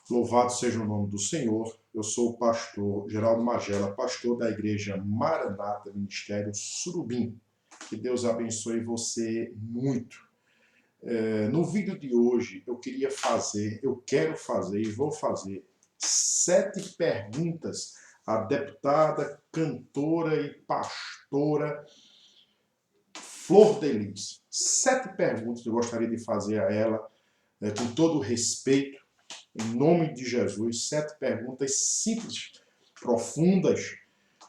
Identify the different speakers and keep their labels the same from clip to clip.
Speaker 1: Louvado seja o nome do Senhor. Eu sou o pastor Geraldo Magela, pastor da igreja Maranata Ministério Surubim. Que Deus abençoe você muito. No vídeo de hoje eu quero fazer e vou fazer 7 perguntas à deputada, cantora e pastora Flor Delis. 7 perguntas que eu gostaria de fazer a ela, com todo o respeito, em nome de Jesus. 7 perguntas simples, profundas,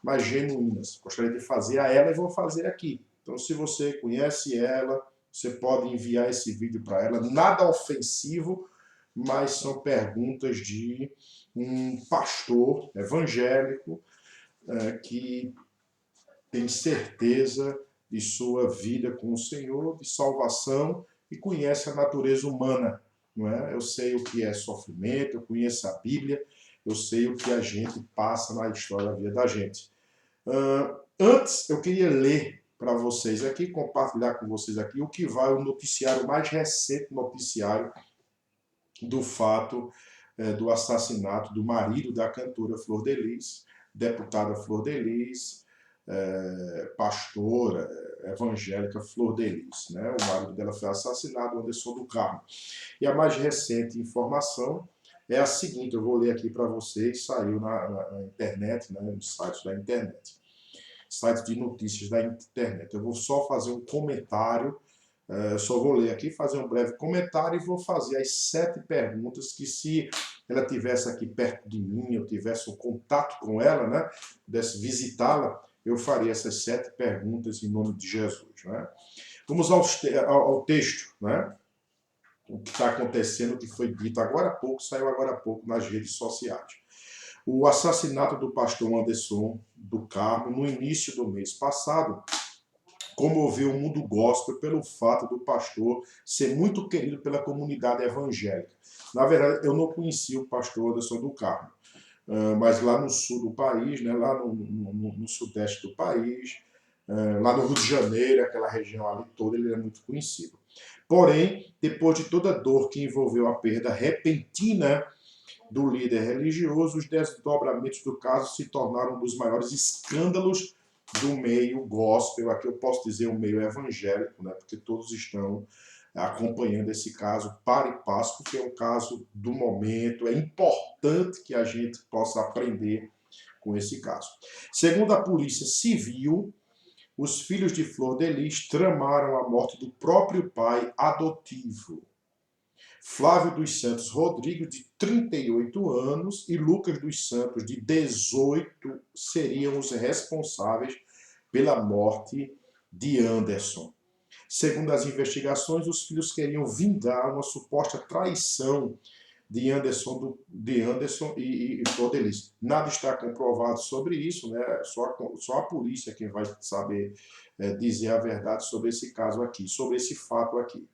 Speaker 1: mas genuínas. Gostaria de fazer a ela e vou fazer aqui. Então, se você conhece ela, você pode enviar esse vídeo para ela. Nada ofensivo, mas são perguntas de um pastor evangélico que tem certeza de sua vida com o Senhor, de salvação, e conhece a natureza humana. Não é? Eu sei o que é sofrimento, eu conheço a Bíblia, eu sei o que a gente passa na história da vida da gente. Antes, eu queria ler para vocês aqui, compartilhar com vocês aqui o que vai o noticiário, o mais recente noticiário do fato do assassinato do marido da cantora Flor Delis, deputada Flor Delis, pastora evangélica Flor Delis. Né? O marido dela foi assassinado, Anderson do Carmo. E a mais recente informação é a seguinte, eu vou ler aqui para vocês, saiu na internet, né, nos sites da internet, sites de notícias da internet. Eu vou só fazer um comentário, só vou ler aqui, fazer um breve comentário e vou fazer as 7 perguntas que, se ela tivesse aqui perto de mim, eu tivesse um contato com ela, né, pudesse visitá-la, eu faria essas 7 perguntas em nome de Jesus. Né? Vamos ao texto, né? O que está acontecendo, o que foi dito agora há pouco, saiu agora há pouco nas redes sociais. O assassinato do pastor Anderson do Carmo, no início do mês passado, comoveu o mundo gospel pelo fato do pastor ser muito querido pela comunidade evangélica. Na verdade, eu não conhecia o pastor Anderson do Carmo, mas lá no sul do país, né, lá no sudeste do país, lá no Rio de Janeiro, aquela região ali toda, ele é muito conhecido. Porém, depois de toda a dor que envolveu a perda repentina do líder religioso, os desdobramentos do caso se tornaram um dos maiores escândalos do meio gospel, aqui eu posso dizer o meio evangélico, né, porque todos estão acompanhando esse caso para e passo, porque é um caso do momento, é importante que a gente possa aprender com esse caso. Segundo a Polícia Civil, os filhos de Flor Delis tramaram a morte do próprio pai adotivo, Flávio dos Santos Rodrigues, de 38 anos, e Lucas dos Santos, de 18, seriam os responsáveis pela morte de Anderson. Segundo as investigações, os filhos queriam vingar uma suposta traição de Anderson e Flor Delis. Nada está comprovado sobre isso, né? Só a polícia quem vai saber dizer a verdade sobre esse caso aqui, sobre esse fato aqui.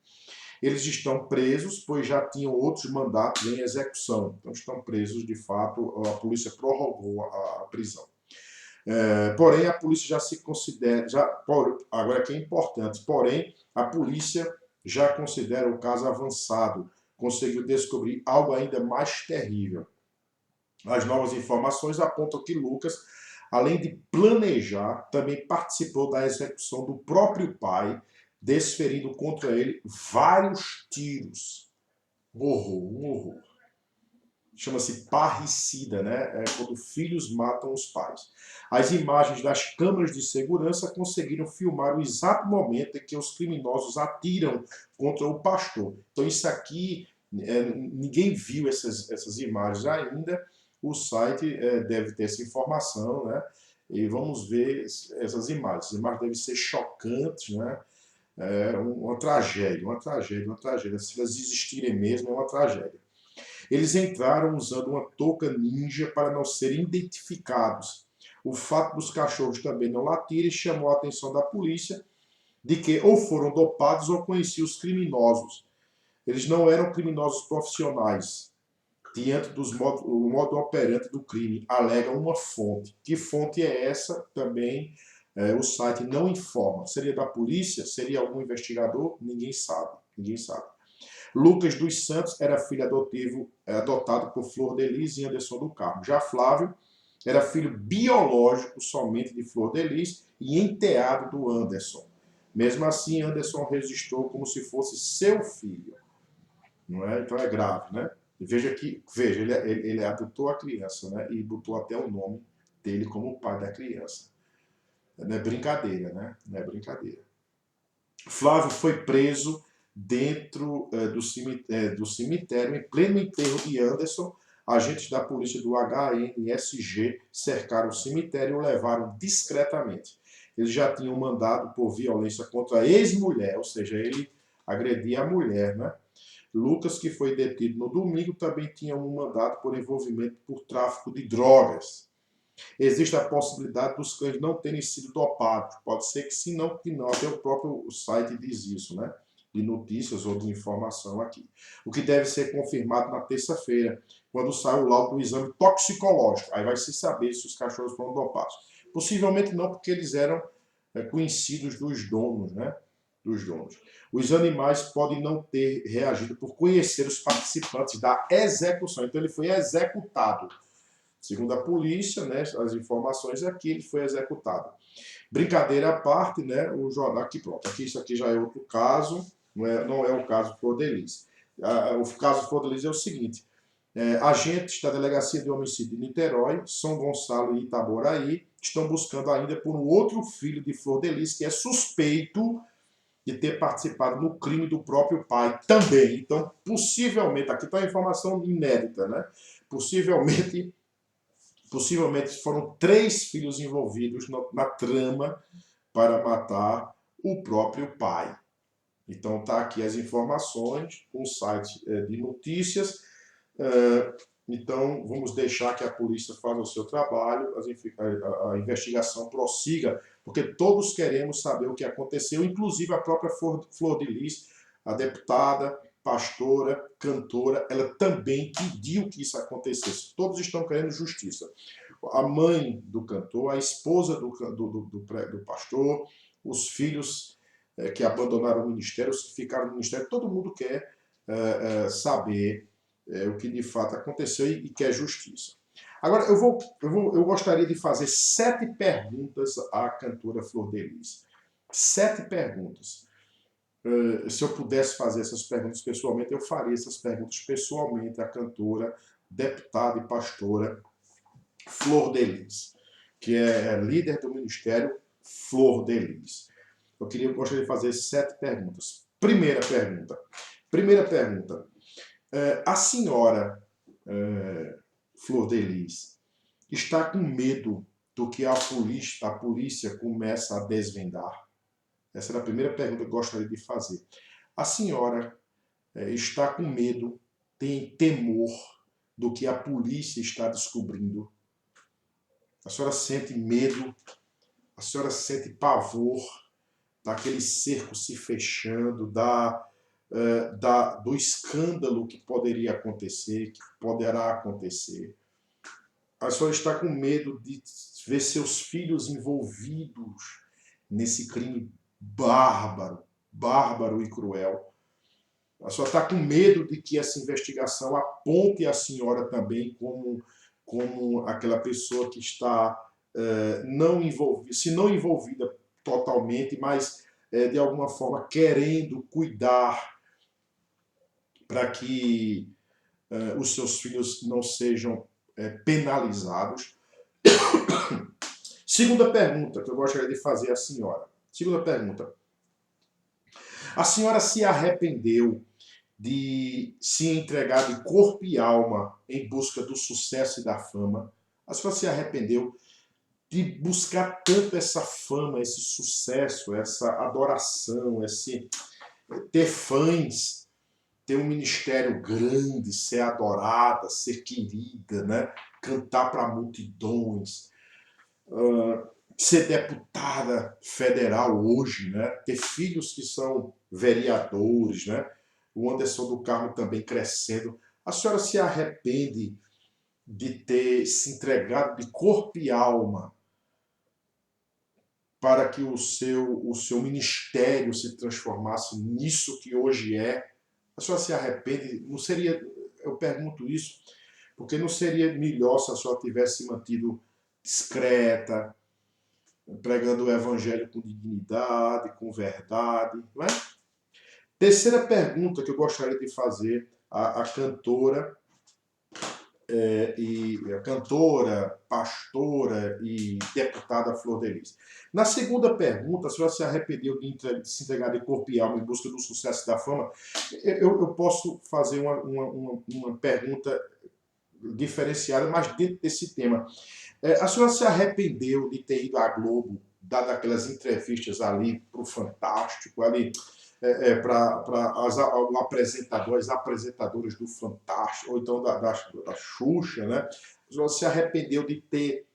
Speaker 1: Eles estão presos, pois já tinham outros mandatos em execução. Então estão presos, de fato, a polícia prorrogou a prisão. Porém, a polícia já se considera, agora que é importante, porém, a polícia já considera o caso avançado, conseguiu descobrir algo ainda mais terrível. As novas informações apontam que Lucas, além de planejar, também participou da execução do próprio pai, desferindo contra ele vários tiros. Um horror. Chama-se parricida, né? É quando filhos matam os pais. As imagens das câmeras de segurança conseguiram filmar o exato momento em que os criminosos atiram contra o pastor. Então isso aqui, ninguém viu essas imagens ainda. O site deve ter essa informação, né? E vamos ver essas imagens. As imagens devem ser chocantes, né? Uma tragédia. Se elas existirem mesmo, é uma tragédia. Eles entraram usando uma touca ninja para não serem identificados. O fato dos cachorros também não latirem chamou a atenção da polícia de que ou foram dopados ou conheciam os criminosos. Eles não eram criminosos profissionais, diante do modo operante do crime, alega uma fonte. Que fonte é essa? Também o site não informa. Seria da polícia? Seria algum investigador? Ninguém sabe. Lucas dos Santos era filho adotado por Flor de Lis e Anderson do Carmo. Já Flávio era filho biológico somente de Flor de Lis e enteado do Anderson. Mesmo assim, Anderson registrou como se fosse seu filho. Não é? Então é grave, né? Veja, ele adotou a criança, né? E botou até o nome dele como pai da criança. Não é brincadeira, né? Não é brincadeira. Flávio foi preso dentro do cemitério, em pleno enterro de Anderson. Agentes da polícia do HNSG cercaram o cemitério e o levaram discretamente. Eles já tinham mandado por violência contra a ex-mulher, ou seja, ele agredia a mulher, né? Lucas, que foi detido no domingo, também tinha um mandado por envolvimento por tráfico de drogas. Existe a possibilidade dos cães não terem sido dopados. Pode ser que sim, não, que não. Até o próprio site diz isso, né? De notícias ou de informação aqui. O que deve ser confirmado na terça-feira, quando sai o laudo do exame toxicológico. Aí vai se saber se os cachorros foram dopados. Possivelmente não, porque eles eram conhecidos dos donos, né? Dos donos. Os animais podem não ter reagido por conhecer os participantes da execução. Então ele foi executado. Segundo a polícia, né, as informações aqui, ele foi executado. Brincadeira à parte, né, o jornal aqui, pronto, aqui, isso aqui já é outro caso, não é o caso Flor de Lis. O caso Flor de Lis é o seguinte, agentes da Delegacia de Homicídio de Niterói, São Gonçalo e Itaboraí estão buscando ainda por um outro filho de Flor de Lis, que é suspeito de ter participado no crime do próprio pai também. Então, possivelmente, aqui está a informação inédita, né? Possivelmente foram 3 filhos envolvidos na trama para matar o próprio pai. Então está aqui as informações, um site de notícias. Então vamos deixar que a polícia faça o seu trabalho, a investigação prossiga, porque todos queremos saber o que aconteceu, inclusive a própria Flor de Lis, a deputada, pastora, cantora, ela também pediu que isso acontecesse. Todos estão querendo justiça. A mãe do cantor, a esposa do pastor, os filhos que abandonaram o ministério, os que ficaram no ministério, todo mundo quer saber o que de fato aconteceu e quer justiça. Agora, eu gostaria de fazer 7 perguntas à cantora Flor de Lis. 7 perguntas. Se eu pudesse fazer essas perguntas pessoalmente, eu faria essas perguntas pessoalmente à cantora, deputada e pastora Flor de Lis, que é líder do ministério Flor de Lis. Eu gostaria de fazer 7 perguntas. Primeira pergunta. A senhora Flor de Lis está com medo do que a polícia começa a desvendar? Essa era a primeira pergunta que eu gostaria de fazer. A senhora está com medo, tem temor do que a polícia está descobrindo? A senhora sente medo? A senhora sente pavor daquele cerco se fechando, do escândalo que poderia acontecer, que poderá acontecer? A senhora está com medo de ver seus filhos envolvidos nesse crime bárbaro e cruel? A senhora está com medo de que essa investigação aponte a senhora também como aquela pessoa que está não envolvida, se não envolvida totalmente, mas de alguma forma querendo cuidar para que os seus filhos não sejam penalizados? Segunda pergunta que eu gostaria de fazer à senhora. Segunda pergunta. A senhora se arrependeu de se entregar de corpo e alma em busca do sucesso e da fama? A senhora se arrependeu de buscar tanto essa fama, esse sucesso, essa adoração, ter fãs, ter um ministério grande, ser adorada, ser querida, né? Cantar para multidões, ser deputada federal hoje, né? Ter filhos que são vereadores, né? O Anderson do Carmo também crescendo. A senhora se arrepende de ter se entregado de corpo e alma para que o seu ministério se transformasse nisso que hoje é A senhora se arrepende? Não seria, eu pergunto isso, porque não seria melhor se a senhora tivesse se mantido discreta, pregando o evangelho com dignidade, com verdade, não é? Terceira pergunta que eu gostaria de fazer à cantora, a cantora, pastora e deputada Flor de Lis. Na segunda pergunta, a senhora se arrependeu de se entregar de corpo e alma em busca do sucesso e da fama? Eu posso fazer uma pergunta diferenciada, mas dentro desse tema. A senhora se arrependeu de ter ido à Globo, dado aquelas entrevistas ali para o Fantástico, ali para o apresentador, as apresentadoras do Fantástico, ou então da Xuxa, né? A senhora se arrependeu de ter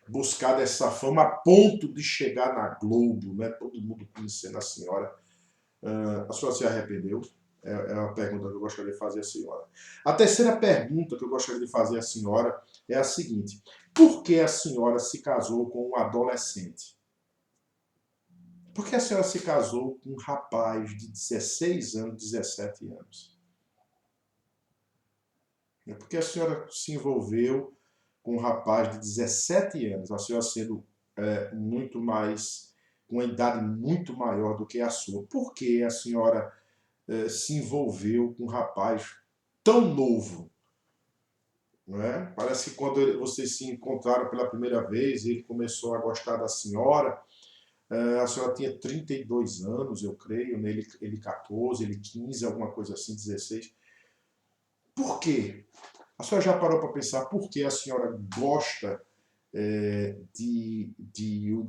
Speaker 1: buscado essa fama a ponto de chegar na Globo, né? Todo mundo conhecendo a senhora. A senhora se arrependeu? É uma pergunta que eu gostaria de fazer à senhora. A terceira pergunta que eu gostaria de fazer à senhora é a seguinte: por que a senhora se casou com um adolescente? Por que a senhora se casou com um rapaz de 16 anos, 17 anos? Por que a senhora se envolveu com um rapaz de 17 anos, a senhora sendo muito mais, com uma idade muito maior do que a sua? Por que a senhora se envolveu com um rapaz tão novo? Não é? Parece que quando vocês se encontraram pela primeira vez, ele começou a gostar da senhora. A senhora tinha 32 anos, eu creio, né? Ele 14, ele 15, alguma coisa assim, 16. Por quê? A senhora já parou para pensar por que a senhora gosta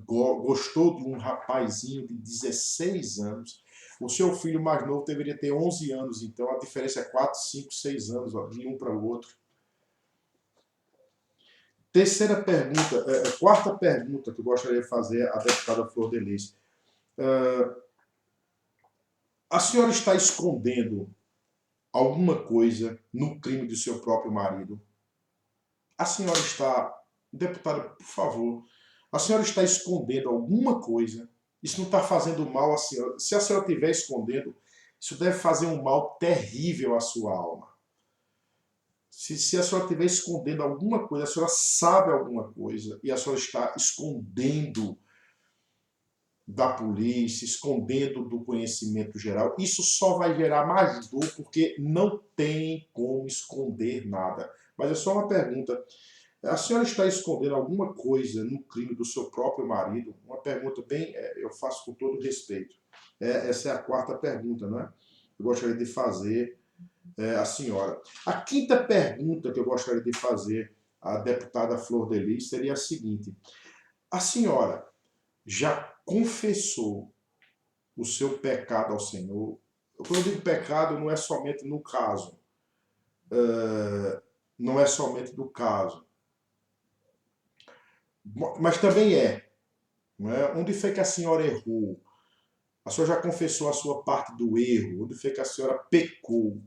Speaker 1: gostou de um rapazinho de 16 anos? O seu filho mais novo deveria ter 11 anos, então a diferença é 4, 5, 6 anos de um para o outro. Terceira pergunta, quarta pergunta que eu gostaria de fazer à deputada Flor de Lis. A senhora está escondendo alguma coisa no crime do seu próprio marido? A senhora está, deputada, por favor, a senhora está escondendo alguma coisa? Isso não está fazendo mal à senhora. Se a senhora estiver escondendo, isso deve fazer um mal terrível à sua alma. Se a senhora estiver escondendo alguma coisa, a senhora sabe alguma coisa e a senhora está escondendo da polícia, escondendo do conhecimento geral, isso só vai gerar mais dor porque não tem como esconder nada. Mas é só uma pergunta. A senhora está escondendo alguma coisa no crime do seu próprio marido? Uma pergunta bem, eu faço com todo respeito. Essa é a quarta pergunta, não é? Eu gostaria de fazer à senhora. A quinta pergunta que eu gostaria de fazer à deputada Flor de Lis seria a seguinte: a senhora já confessou o seu pecado ao Senhor? Quando eu digo pecado, não é somente no caso. Não é somente do caso. Mas também não é. Onde foi que a senhora errou? A senhora já confessou a sua parte do erro? Onde foi que a senhora pecou?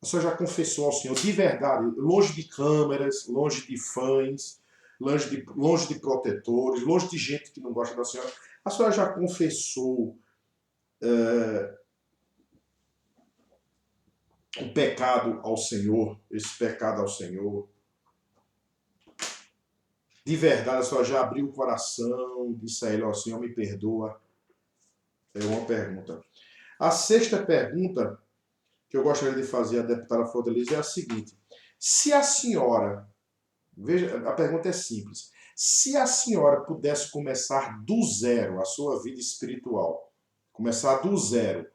Speaker 1: A senhora já confessou ao Senhor de verdade, longe de câmeras, longe de fãs, longe de protetores, longe de gente que não gosta da senhora. A senhora já confessou o pecado ao Senhor, esse pecado ao Senhor? De verdade, a senhora já abriu o coração, disse a ele: ó Senhor, me perdoa? É uma pergunta. A sexta pergunta que eu gostaria de fazer à deputada Flor de Lis é a seguinte: se a senhora, veja, a pergunta é simples, se a senhora pudesse começar do zero a sua vida espiritual, começar do zero,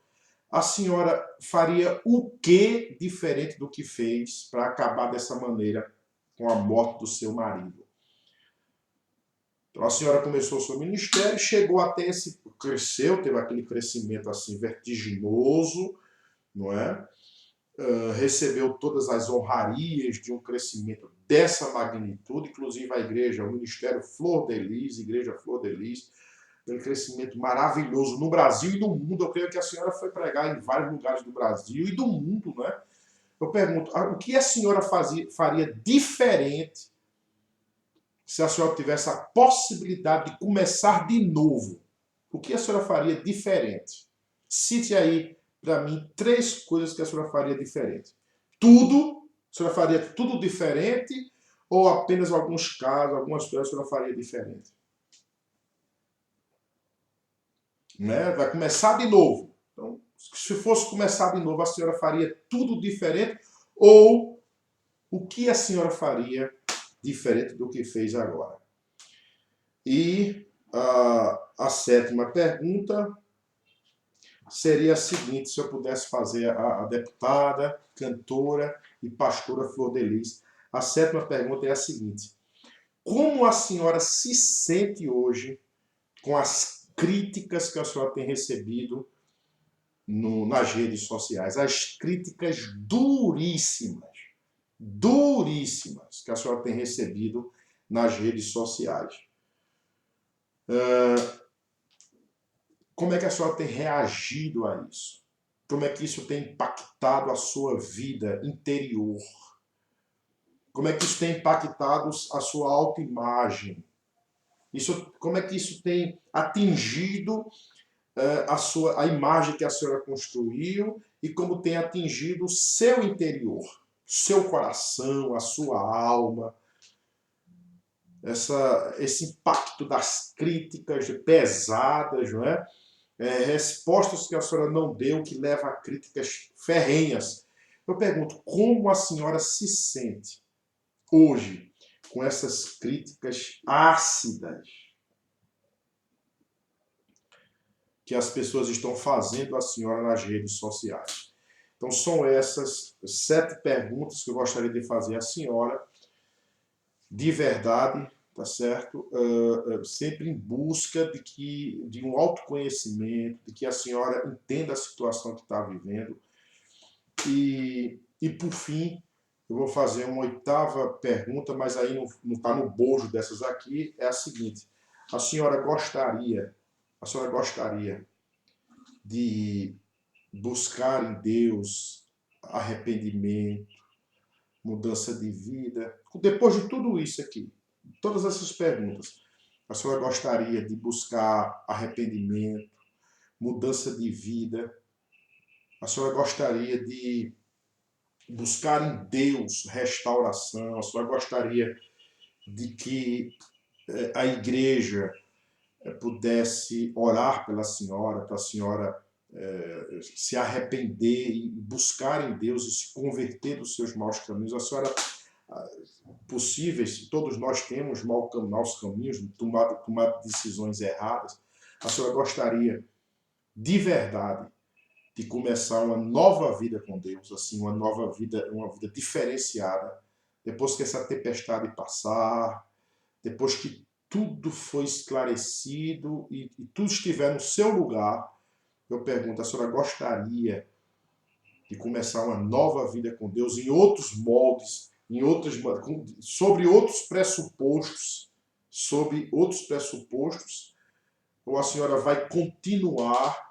Speaker 1: a senhora faria o que diferente do que fez para acabar dessa maneira com a morte do seu marido? Então a senhora começou o seu ministério, chegou até cresceu, teve aquele crescimento assim vertiginoso, não é? Recebeu todas as honrarias de um crescimento dessa magnitude, inclusive a igreja, o Ministério Flor de Lis, Igreja Flor de Lis, um crescimento maravilhoso no Brasil e no mundo. Eu creio que a senhora foi pregar em vários lugares do Brasil e do mundo, né? Eu pergunto, o que a senhora faria diferente se a senhora tivesse a possibilidade de começar de novo? O que a senhora faria diferente? Cite aí para mim, 3 coisas que a senhora faria diferente. Tudo? A senhora faria tudo diferente? Ou apenas alguns casos, algumas coisas a senhora faria diferente? Né? Vai começar de novo. Então, se fosse começar de novo, a senhora faria tudo diferente? Ou o que a senhora faria diferente do que fez agora? E a 7ª pergunta seria a seguinte, se eu pudesse fazer a deputada, cantora e pastora Flor de Lis. A 7ª pergunta é a seguinte: como a senhora se sente hoje com as críticas que a senhora tem recebido nas redes sociais? As críticas duríssimas que a senhora tem recebido nas redes sociais. Como é que a senhora tem reagido a isso? Como é que isso tem impactado a sua vida interior? Como é que isso tem impactado a sua autoimagem? Como é que isso tem atingido a imagem que a senhora construiu e como tem atingido o seu interior, seu coração, a sua alma? Esse impacto das críticas pesadas, não é? Respostas que a senhora não deu, que leva a críticas ferrenhas. Eu pergunto, como a senhora se sente hoje com essas críticas ácidas que as pessoas estão fazendo à senhora nas redes sociais? Então são essas 7 perguntas que eu gostaria de fazer à senhora, de verdade, tá certo? Sempre em busca de um autoconhecimento, de que a senhora entenda a situação que está vivendo. E por fim, eu vou fazer uma 8ª pergunta, mas aí não está no bojo dessas aqui, é a seguinte: a senhora gostaria de buscar em Deus arrependimento, mudança de vida? Depois de tudo isso aqui, todas essas perguntas, a senhora gostaria de buscar arrependimento, mudança de vida? A senhora gostaria de buscar em Deus restauração? A senhora gostaria de que a igreja pudesse orar pela senhora, para a senhora se arrepender e buscar em Deus e se converter dos seus maus caminhos? A senhora, possíveis, todos nós temos maus caminhos, tomado decisões erradas. A senhora gostaria de verdade de começar uma nova vida com Deus, assim, uma vida diferenciada, depois que essa tempestade passar, depois que tudo foi esclarecido e tudo estiver no seu lugar? Eu pergunto, a senhora gostaria de começar uma nova vida com Deus em outros moldes, sobre outros pressupostos, ou a senhora vai continuar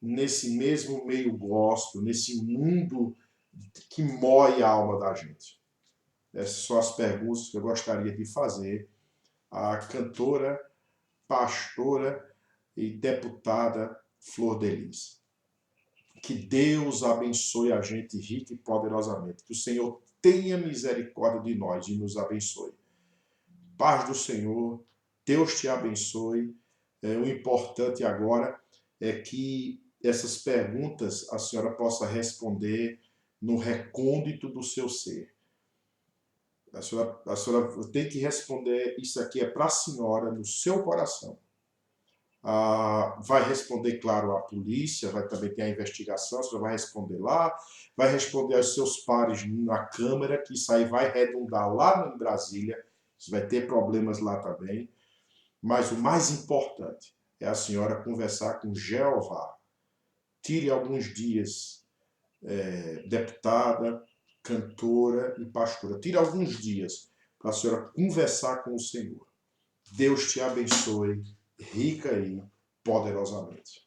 Speaker 1: nesse mesmo meio gospel, nesse mundo que mói a alma da gente? Essas são as perguntas que eu gostaria de fazer à cantora, pastora e deputada Flor de Lis. Que Deus abençoe a gente rica e poderosamente. Que o Senhor tenha misericórdia de nós e nos abençoe. Paz do Senhor, Deus te abençoe. O importante agora é que essas perguntas a senhora possa responder no recôndito do seu ser. A senhora tem que responder, isso aqui é para a senhora, no seu coração. Vai responder, claro, à polícia, vai também ter a investigação, a senhora vai responder lá, vai responder aos seus pares na Câmara, que isso aí vai redundar lá em Brasília, isso vai ter problemas lá também. Mas o mais importante é a senhora conversar com Jeová. Tire alguns dias, deputada, cantora e pastora, tire alguns dias para a senhora conversar com o Senhor. Deus te abençoe rica e poderosamente.